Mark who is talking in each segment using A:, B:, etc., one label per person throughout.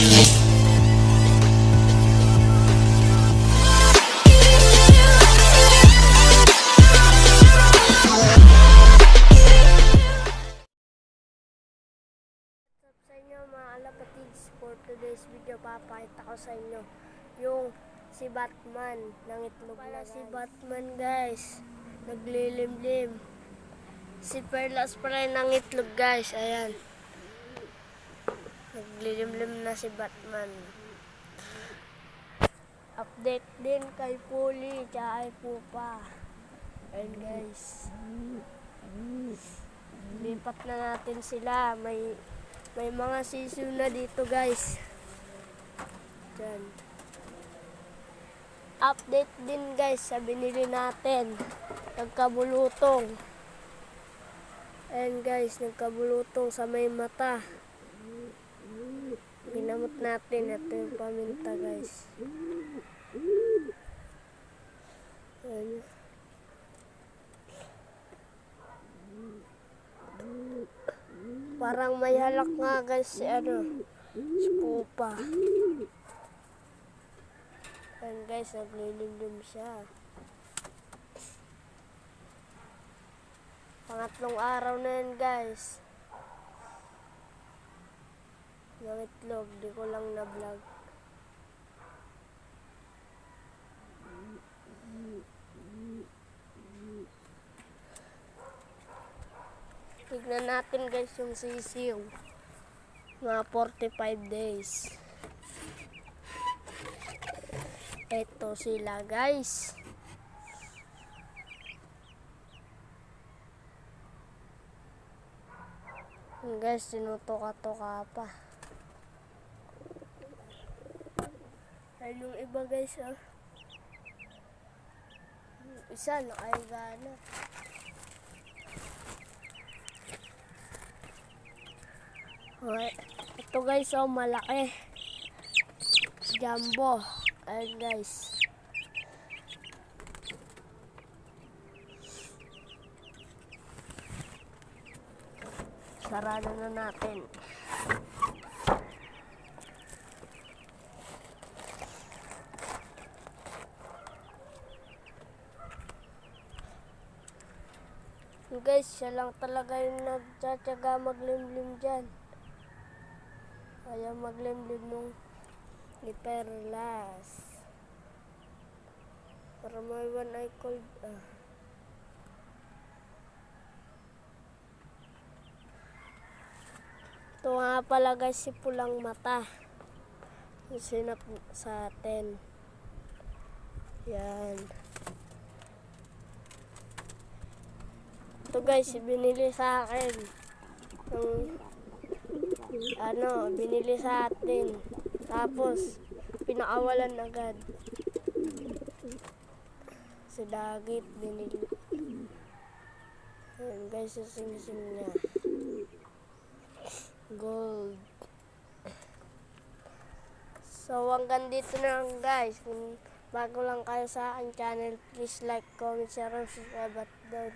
A: Sa inyo mga alapatids, for today's video papakita ko sa inyo yung si Batman ng itlog na si Batman guys, naglilimlim. Si Perlas pa rin ng itlog guys, ayan. Naglilimlim na si Batman. Update din kay Puli, tsaka kay Pupa. Ayan guys. Lipat na natin sila, may mga sisiw na dito guys. Diyan. Update din guys sa binili natin. Nagkabulutong. Ayan guys, nagkabulutong sa may mata. Ginamot natin. Ito yung paminta guys. Ayan. Parang may halak nga guys si si Pupa. Ayan guys, naglilimlim siya. Pangatlong araw na yan guys. Ng itlog, di ko lang na-vlog. Tignan natin guys yung sisiw. Mga 45 days. Ito sila guys. Guys, tinutuka-tuka pa. Ayun yung iba guys, oh. Isa, nakahiga na. Okay. Ito guys, oh, malaki. Jumbo. Ayun guys. Sarado na natin. Guys, siya lang talaga yung nagtsatsaga maglimlim dyan. Ayaw maglimlim nung ni Perlas. Para may one eye cold. Ito nga pala guys si pulang mata. Yung sinap sa atin. Yan. Ito guys, binili sa akin. Binili sa atin. Tapos, pinakawalan agad. Sa dagit, binili. Ayan guys, yung sing-sing niya. Gold. So, hanggang dito na lang guys. Kung bago lang kayo sa aking channel, please like, comment, share, and subscribe at down.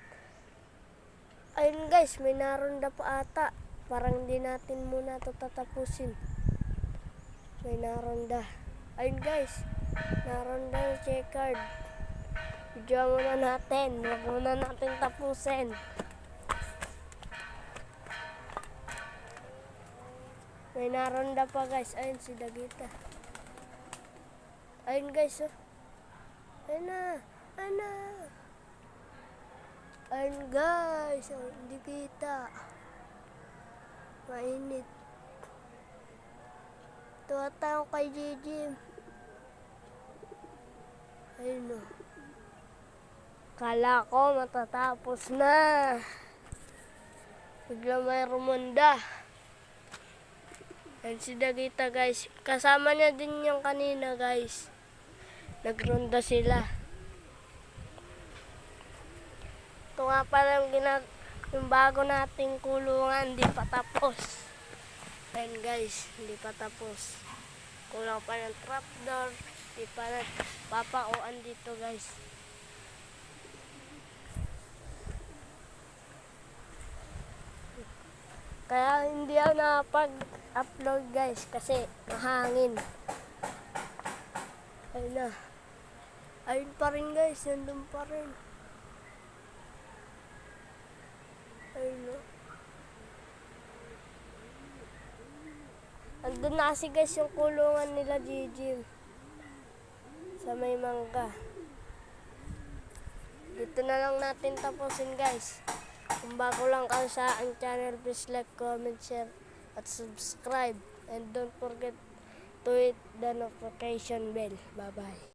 A: Ayun guys, may naronda pa ata. Parang hindi natin muna ito tatapusin. May naronda. Ayun guys, naronda yung checkered. Video muna natin. Huwag muna natin tapusin. May naronda pa guys. Ayun si Dagita. Ayun guys, oh. Ayun na. Ayun na. Ayun guys. Oh, hindi kita. Mainit. Tuwa tayo kay Jijim. Ayun, oh. Kala ko matatapos na. Bigla may rumunda. Yan si Dagita guys. Kasama niya din yung kanina guys. Nagronda sila. Ito nga pala yung bago nating kulungan. Hindi pa tapos. Yan guys. Hindi pa tapos. Kulang pa ng trapdoor. Hindi pa papakuan dito guys. Kaya hindi ako upload guys kasi mahangin. Ayun na. Ayun pa rin guys, nandun pa rin. Ayun na. Andun na kasi guys yung kulungan nila Gigi. Sa may mangga. Dito na lang natin tapusin guys. Kung bago lang kayo sa aking channel, please like, comment, share, at subscribe. And don't forget to hit the notification bell. Bye-bye.